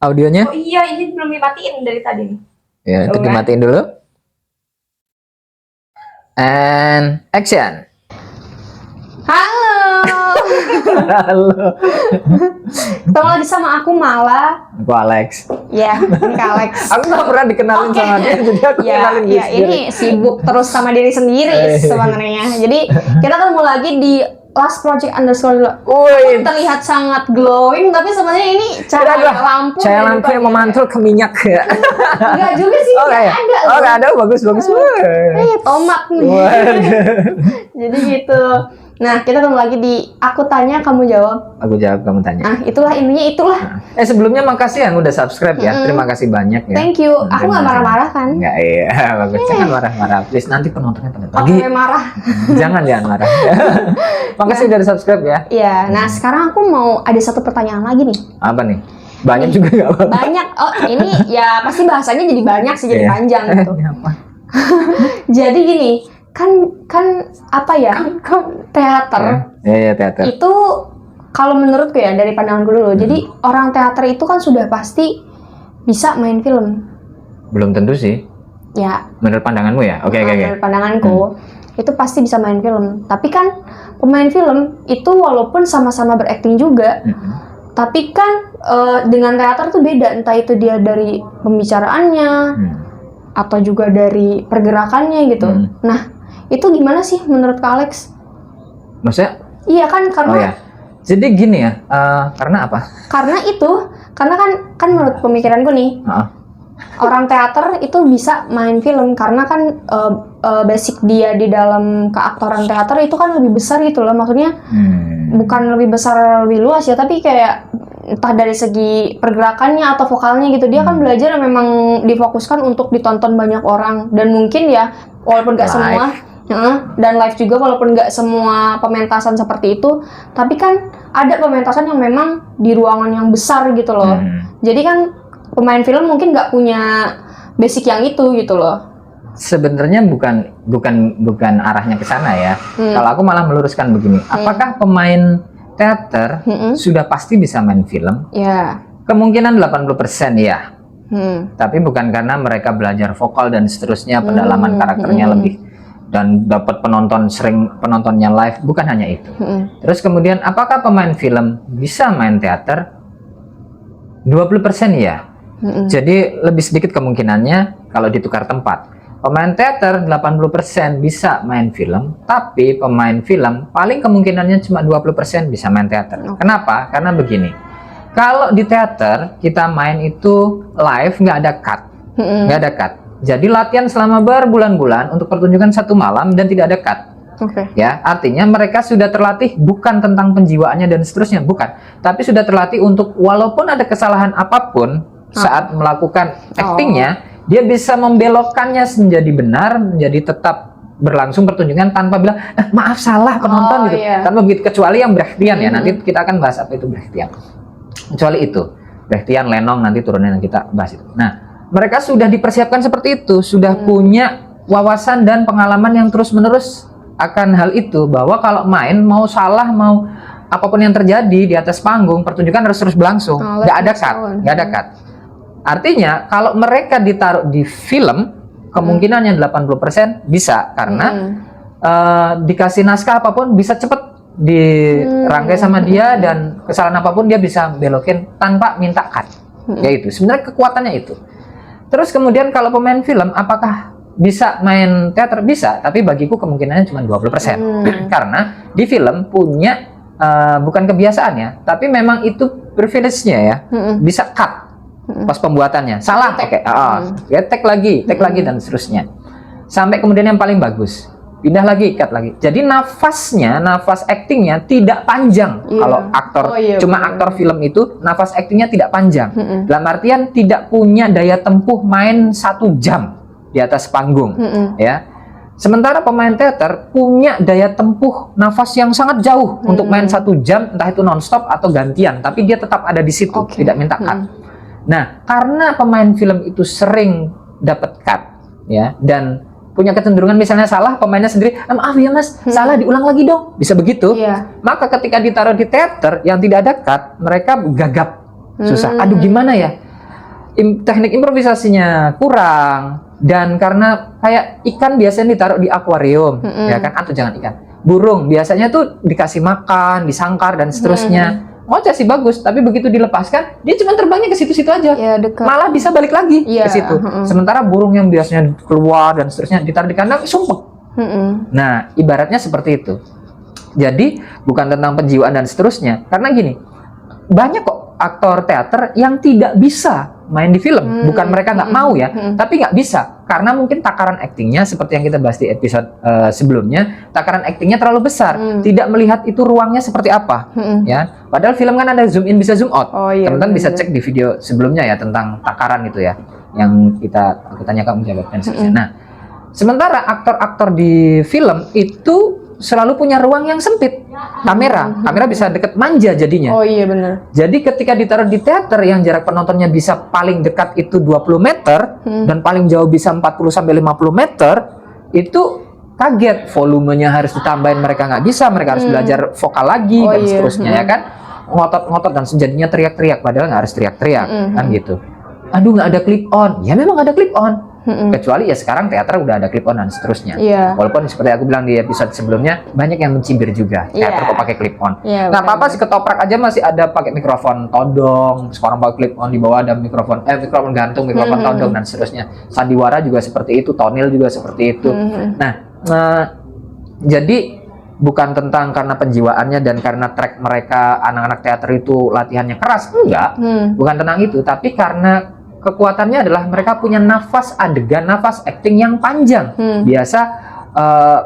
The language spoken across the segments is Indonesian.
Audionya? Oh iya, ini belum dimatiin dari tadi nih. Ya, untuk dimatiin dulu. And action. Halo. Halo. Ketemu lagi sama aku Mala. Aku Alex. Ya, ini Kak Alex. Aku nggak pernah dikenalin sama dia, jadi aku kenalin diri Ya, sendiri. ini sibuk terus sama diri sendiri sebenarnya. Jadi kita ketemu lagi di Last Project _. Wih, Terlihat sangat glowing, tapi sebenarnya ini cahaya lampu. cahaya lampu yang memantul ke minyak ya. Enggak juga sih, Oh, nggak ya? ada. Oh, nggak ada, bagus. Tomat nih. Jadi gitu. Nah, kita ketemu lagi di Aku Tanya Kamu Jawab. Aku jawab, kamu tanya. Nah, itulah intinya itulah. Sebelumnya makasih yang udah subscribe ya. Terima kasih banyak ya. Thank you. Aku nggak marah-marah kan? Nggak, iya. Bagus. Jangan marah-marah. Please, nanti penontonnya pada pagi. Oke, marah. Jangan marah. Makasih udah subscribe ya. Iya. Nah, sekarang aku mau ada satu pertanyaan lagi nih. Apa nih? Banyak juga nggak apa-apa. Banyak. Oh, ini ya pasti bahasanya jadi banyak sih, jadi panjang gitu. Apa? Jadi gini, kan apa ya? Teater. Iya, teater. Itu kalau menurutku ya dari pandanganku dulu. Jadi orang teater itu kan sudah pasti bisa main film. Belum tentu sih. Ya. Menurut pandanganmu ya? Oke. Menurut pandanganku itu pasti bisa main film. Tapi kan pemain film itu walaupun sama-sama berakting juga, tapi kan dengan teater tuh beda. Entah itu dia dari pembicaraannya atau juga dari pergerakannya gitu. Nah, itu gimana sih menurut Kak Alex? Maksudnya? Iya kan karena. Oh ya. Jadi gini ya. Karena apa? Karena kan menurut pemikiranku nih. Orang teater itu bisa main film karena kan basic dia di dalam keaktoran teater itu kan lebih besar gitu loh. Maksudnya bukan lebih besar lebih luas ya, tapi kayak entah dari segi pergerakannya atau vokalnya gitu, dia kan belajar yang memang difokuskan untuk ditonton banyak orang. Dan mungkin ya walaupun nggak semua dan live juga, walaupun nggak semua pementasan seperti itu, tapi kan ada pementasan yang memang di ruangan yang besar gitu loh. Jadi kan pemain film mungkin nggak punya basic yang itu gitu loh. Sebenarnya bukan arahnya ke sana ya. Kalau aku malah meluruskan begini. Apakah pemain teater sudah pasti bisa main film? Ya. Kemungkinan 80% ya. Tapi bukan karena mereka belajar vokal dan seterusnya, pendalaman karakternya lebih dan dapat penontonnya live, bukan hanya itu. Terus kemudian apakah pemain film bisa main teater? 20% ya. Jadi lebih sedikit kemungkinannya kalau ditukar tempat. Pemain teater 80% bisa main film, tapi pemain film paling kemungkinannya cuma 20% bisa main teater. Kenapa? Karena begini. Kalau di teater kita main itu live, nggak ada cut. Nggak ada cut. Jadi latihan selama berbulan-bulan untuk pertunjukan satu malam dan tidak ada cut. Ya, artinya mereka sudah terlatih bukan tentang penjiwaannya dan seterusnya, bukan. Tapi sudah terlatih untuk walaupun ada kesalahan apapun saat melakukan actingnya, dia bisa membelokkannya menjadi benar, menjadi tetap berlangsung pertunjukan tanpa bilang maaf salah penonton gitu. Tanpa begitu, kecuali yang Brechtian ya. Nanti kita akan bahas apa itu Brechtian. Kecuali itu Brechtian, Lenong, nanti turunnya kita bahas itu. Nah, mereka sudah dipersiapkan seperti itu, sudah punya wawasan dan pengalaman yang terus-menerus akan hal itu, bahwa kalau main mau salah, mau apapun yang terjadi di atas panggung, pertunjukan harus terus berlangsung, nggak ada cut, nggak ada cut. Artinya kalau mereka ditaruh di film, kemungkinannya 80% bisa, karena dikasih naskah apapun bisa cepet dirangkai sama dia, dan kesalahan apapun dia bisa belokin tanpa minta cut. Yaitu sebenarnya kekuatannya itu. Terus kemudian kalau pemain film apakah bisa main teater? Bisa, tapi bagiku kemungkinannya cuma 20%. Karena di film punya bukan kebiasaannya, tapi memang itu privilege-nya ya. Bisa cut pas pembuatannya. Salah, ya take lagi dan seterusnya. Sampai kemudian yang paling bagus, pindah lagi, cut lagi. Jadi nafas actingnya tidak panjang. Kalau aktor cuma aktor film itu nafas actingnya tidak panjang. Dalam artian tidak punya daya tempuh main 1 jam di atas panggung, ya. Sementara pemain teater punya daya tempuh nafas yang sangat jauh untuk main 1 jam, entah itu nonstop atau gantian, tapi dia tetap ada di situ, tidak minta cut. Nah, karena pemain film itu sering dapat cut, ya, dan punya kecenderungan misalnya salah, pemainnya sendiri, maaf ya mas, salah, diulang lagi dong, bisa begitu. Maka ketika ditaruh di teater yang tidak ada cut, mereka gagap susah. Aduh gimana ya? Teknik improvisasinya kurang, dan karena kayak ikan biasanya ditaruh di akuarium, ya kan, atau jangan ikan, burung biasanya tuh dikasih makan, disangkar dan seterusnya. Ngoceh sih bagus, tapi begitu dilepaskan dia cuma terbangnya ke situ-situ aja, Ya, dekat. malah bisa balik lagi Iya, ke situ. Sementara burung yang biasanya keluar dan seterusnya ditaruh di kandang sumpek. Nah, ibaratnya seperti itu. Jadi bukan tentang penjiwaan dan seterusnya, karena gini, banyak kok aktor teater yang tidak bisa main di film. Bukan mereka nggak mau ya, tapi nggak bisa karena mungkin takaran aktingnya seperti yang kita bahas di episode sebelumnya, takaran aktingnya terlalu besar, tidak melihat itu ruangnya seperti apa, ya. Padahal film kan ada zoom in bisa zoom out. Teman-teman bisa cek di video sebelumnya ya tentang takaran itu ya, yang aku tanyakan menjawab dan seterusnya. Nah, sementara aktor-aktor di film itu selalu punya ruang yang sempit. Kamera bisa deket, manja jadinya. Oh iya benar. Jadi ketika ditaruh di teater yang jarak penontonnya bisa paling dekat itu 20 meter dan paling jauh bisa 40 sampai 50 meter, itu kaget, volumenya harus ditambahin, mereka nggak bisa, mereka harus belajar vokal lagi dan seterusnya ya kan. Ngotot-ngotot dan sejadinya teriak-teriak, padahal nggak harus teriak-teriak kan gitu. Aduh nggak ada clip on, ya memang ada clip on. Kecuali ya sekarang teater udah ada clip on dan seterusnya. Walaupun seperti aku bilang di episode sebelumnya, banyak yang mencibir juga teater kok pakai clip on. Nah, apa sih ketoprak aja masih ada pakai mikrofon todong, sekarang pakai clip on, di bawah ada mikrofon gantung, mikrofon todong dan seterusnya. Sandiwara juga seperti itu, tonil juga seperti itu. Nah, jadi bukan tentang karena penjiwaannya dan karena track mereka anak-anak teater itu latihannya keras, enggak. Bukan tentang itu, tapi karena kekuatannya adalah mereka punya nafas adegan, nafas acting yang panjang.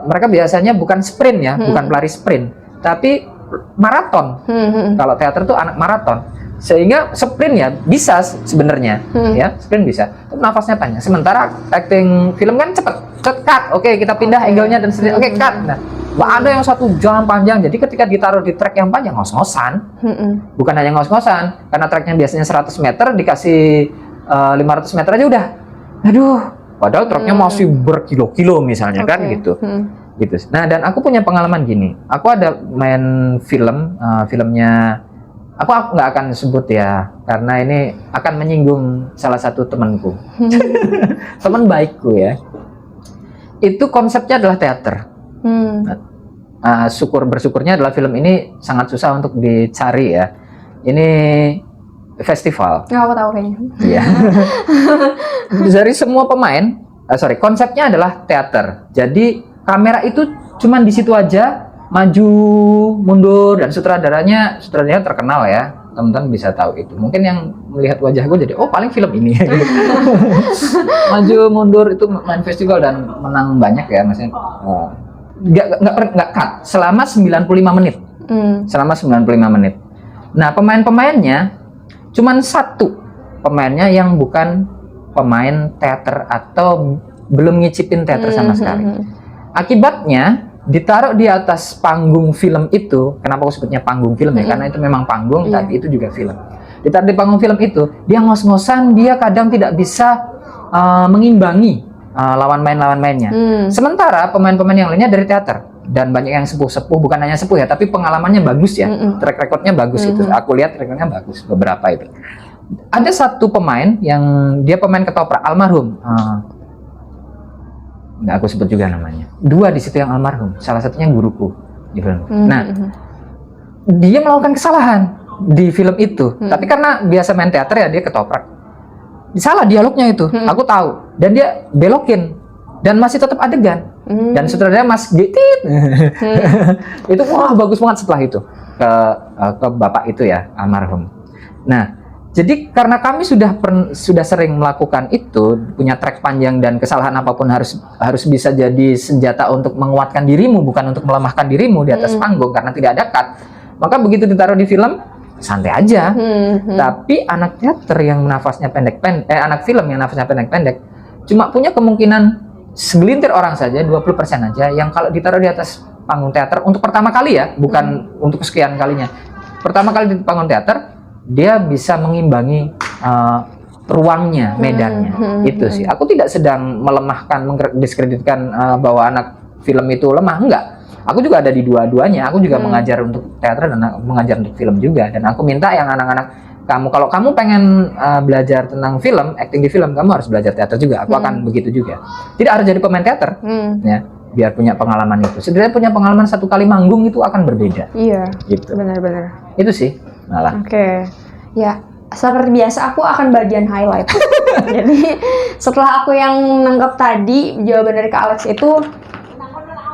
Mereka biasanya bukan sprint ya, bukan pelari sprint, tapi maraton. Kalau teater tuh anak maraton, sehingga sprint ya bisa sebenarnya, ya sprint bisa. Tapi nafasnya panjang. Sementara acting film kan cepet, cut, oke kita pindah angle-nya dan seterusnya, oke cut. Nah, ada yang 1 jam panjang, jadi ketika ditaruh di track yang panjang ngos-ngosan. Bukan hanya ngos-ngosan, karena tracknya biasanya 100 meter dikasih 500 meter aja udah, aduh, padahal truknya masih berkilo-kilo misalnya kan gitu. Nah, dan aku punya pengalaman gini, aku ada main film, filmnya, aku nggak akan sebut ya, karena ini akan menyinggung salah satu temanku, teman baikku ya. Itu konsepnya adalah teater. Bersyukurnya adalah film ini sangat susah untuk dicari ya. Ini festival. Aku tahu kayaknya. Iya. Dari semua pemain, konsepnya adalah teater. Jadi kamera itu cuman di situ aja, maju, mundur, dan sutradaranya terkenal ya. Teman-teman bisa tahu itu. Mungkin yang melihat wajah gue jadi, oh paling film ini. Maju, mundur, itu main festival dan menang banyak ya, maksudnya. Nggak cut selama 95 menit. Selama 95 menit. Nah, pemainnya cuman satu pemainnya yang bukan pemain teater atau belum ngicipin teater sama sekali. Akibatnya ditaruh di atas panggung film itu. Kenapa aku sebutnya panggung film ya? Karena itu memang panggung, tapi itu juga film. Ditaruh di panggung film itu, dia ngos-ngosan, dia kadang tidak bisa mengimbangi lawan mainnya. Sementara pemain-pemain yang lainnya dari teater, dan banyak yang sepuh-sepuh, bukan hanya sepuh ya, tapi pengalamannya bagus ya, track recordnya bagus itu. Aku lihat track recordnya bagus beberapa itu. Ada satu pemain yang dia pemain ketoprak, almarhum. Nggak aku sebut juga namanya. 2 di situ yang almarhum, salah satunya guruku di film. Nah, dia melakukan kesalahan di film itu, tapi karena biasa main teater ya, dia ketoprak. Salah dialognya itu, aku tahu, dan dia belokin. Dan masih tetap adegan. Dan sutradara Mas Gitit itu wah bagus banget setelah itu ke bapak itu ya, almarhum. Nah, jadi karena kami sudah sering melakukan itu, punya track panjang dan kesalahan apapun harus bisa jadi senjata untuk menguatkan dirimu, bukan untuk melemahkan dirimu di atas panggung karena tidak ada cut. Maka begitu ditaruh di film santai aja. Tapi anak teater yang nafasnya anak film yang nafasnya pendek-pendek cuma punya kemungkinan segelintir orang saja, 20% aja, yang kalau ditaruh di atas panggung teater untuk pertama kali ya, bukan untuk kesekian kalinya. Pertama kali di panggung teater, dia bisa mengimbangi ruangnya, medannya. Itu sih. Aku tidak sedang melemahkan, mendiskreditkan bahwa anak film itu lemah, enggak. Aku juga ada di dua-duanya. Aku juga mengajar untuk teater dan mengajar untuk film juga. Dan aku minta yang anak-anak kalau kamu pengen belajar tentang film, acting di film, kamu harus belajar teater juga. Aku akan begitu juga. Tidak harus jadi pemain teater, ya, biar punya pengalaman itu. Sebenarnya punya pengalaman 1 kali manggung itu akan berbeda. Iya. Gitu. Benar-benar. Itu sih malah. Oke. Ya, seperti biasa aku akan bagian highlight. Jadi setelah aku yang nangkep tadi jawaban dari Kak Alex itu,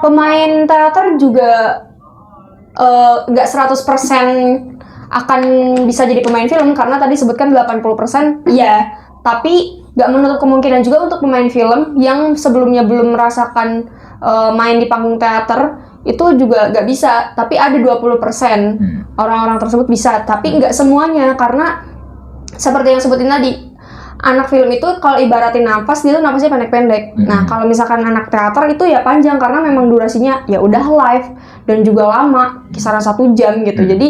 pemain teater juga nggak 100% akan bisa jadi pemain film, karena tadi sebutkan 80% iya, tapi nggak menutup kemungkinan juga untuk pemain film yang sebelumnya belum merasakan main di panggung teater itu juga nggak bisa, tapi ada 20% orang-orang tersebut bisa, tapi nggak semuanya, karena seperti yang sebutin tadi, anak film itu kalau ibaratin nafas, dia tuh nafasnya pendek-pendek. Nah, kalau misalkan anak teater itu ya panjang, karena memang durasinya ya udah live dan juga lama, kisaran 1 jam gitu. Jadi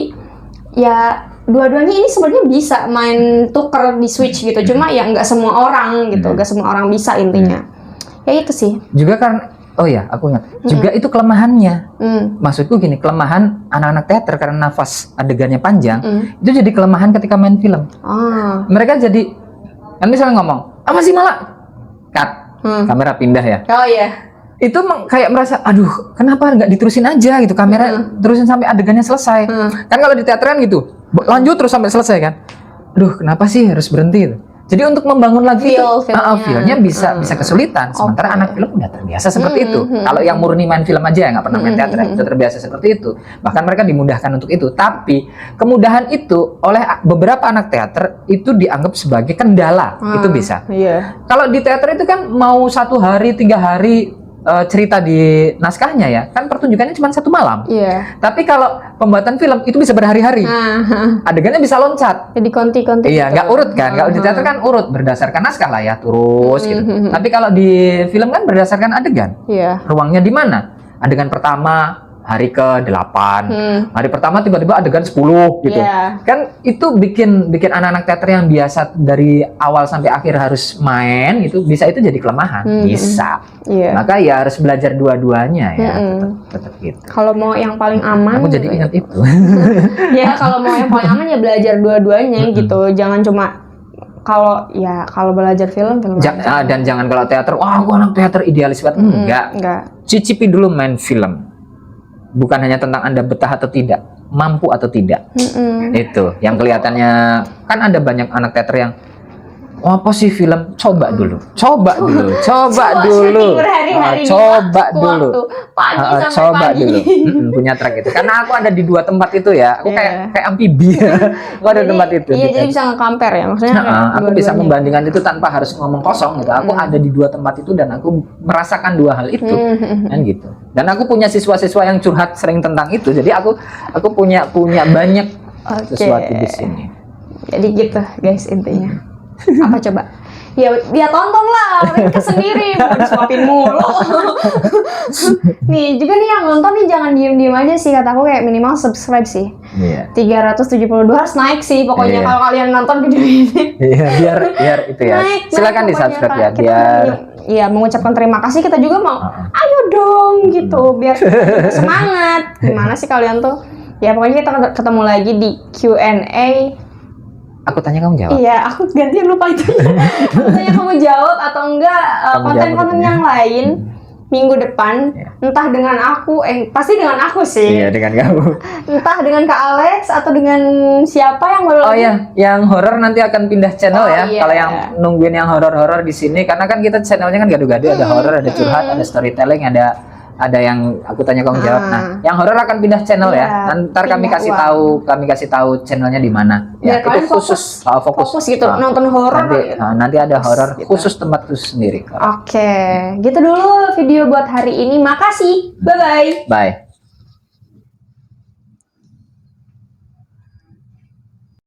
ya dua-duanya ini sebenarnya bisa main tuker di switch gitu. Cuma ya nggak semua orang gitu, nggak semua orang bisa intinya. Ya itu sih. Juga karena oh ya, aku ingat. Juga itu kelemahannya. Maksudku gini, kelemahan anak-anak teater karena nafas adegannya panjang, itu jadi kelemahan ketika main film. Mereka jadi, kan misalnya ngomong, apa sih malah? Cut. Kamera pindah ya. Oh iya. Itu kayak merasa, aduh, kenapa nggak diterusin aja gitu, kamera terusin sampai adegannya selesai. Kan kalau di teater kan gitu, lanjut terus sampai selesai kan. Aduh, kenapa sih harus berhenti gitu. Jadi untuk membangun lagi feel-nya bisa kesulitan. Sementara anak film udah terbiasa seperti itu. Kalau yang murni main film aja ya nggak pernah main teater, udah terbiasa seperti itu. Bahkan mereka dimudahkan untuk itu. Tapi kemudahan itu oleh beberapa anak teater itu dianggap sebagai kendala. Itu bisa. Kalau di teater itu kan mau 1 hari, 3 hari cerita di naskahnya ya, kan pertunjukannya cuma 1 malam. Tapi kalau pembuatan film itu bisa berhari-hari. Adegannya bisa loncat. Jadi konti-konti. Iya, nggak urut kan. Kalau di teater kan urut berdasarkan naskah lah ya, terus gitu. Tapi kalau di film kan berdasarkan adegan. Ruangnya di mana? Adegan pertama hari ke-8. Hari pertama tiba-tiba adegan 10 gitu. Kan itu bikin anak-anak teater yang biasa dari awal sampai akhir harus main itu itu jadi kelemahan. Bisa. Maka ya harus belajar dua-duanya ya, tetap gitu. Kalau mau yang paling aman, aku jadi ingat itu. Ya, kalau mau yang paling aman ya belajar dua-duanya gitu. Jangan cuma kalau belajar film dan jangan kalau teater, wah aku anak teater idealis banget. Enggak. Cicipi dulu main film. Bukan hanya tentang Anda betah atau tidak, mampu atau tidak. Itu yang kelihatannya, kan ada banyak anak teater yang apa sih film? Coba dulu. Coba dulu. Punya track itu. Karena aku ada di 2 tempat itu ya. Aku kayak amfibi. Aku ada tempat itu. Iya, jadi bisa nge-compare ya. Maksudnya aku bisa membandingkan itu tanpa harus ngomong kosong gitu. Aku ada di 2 tempat itu dan aku merasakan 2 hal itu. Kan gitu. Dan aku punya siswa-siswa yang curhat sering tentang itu. Jadi aku punya banyak sesuatu di sini. Jadi gitu, guys, intinya. Apa coba? Ya tonton lah, mereka sendiri, bukan disuapin mulu. Nih juga nih yang nonton nih jangan diem-diem aja sih, kataku kayak minimal subscribe sih. 372 harus naik sih pokoknya kalau kalian nonton video ini. Biar itu ya. Silakan di subscribe ya, biar mengucapkan terima kasih, kita juga mau ayo dong gitu, biar semangat. Gimana sih kalian tuh? Ya pokoknya kita ketemu lagi di Q&A. Aku tanya kamu jawab. Iya, aku gantian lupa itu. Aku tanya kamu jawab atau enggak konten-konten yang lain minggu depan, entah dengan aku, pasti dengan aku sih. Iya, dengan kamu. Entah dengan Kak Alex atau dengan siapa yang baru lagi. Iya, yang horor nanti akan pindah channel ya. Kalau yang nungguin yang horor-horor di sini, karena kan kita channelnya kan gado-gado, ada horor, ada curhat, ada storytelling, ada yang aku tanya kamu jawab. Nah, yang horor akan pindah channel ya. Ntar kami kasih tahu channelnya di mana. Ya, itu khusus fokus gitu nonton horor. Nanti ada horor gitu. Khusus tempat khusus sendiri. Oke, gitu dulu video buat hari ini. Makasih. Bye bye. Bye.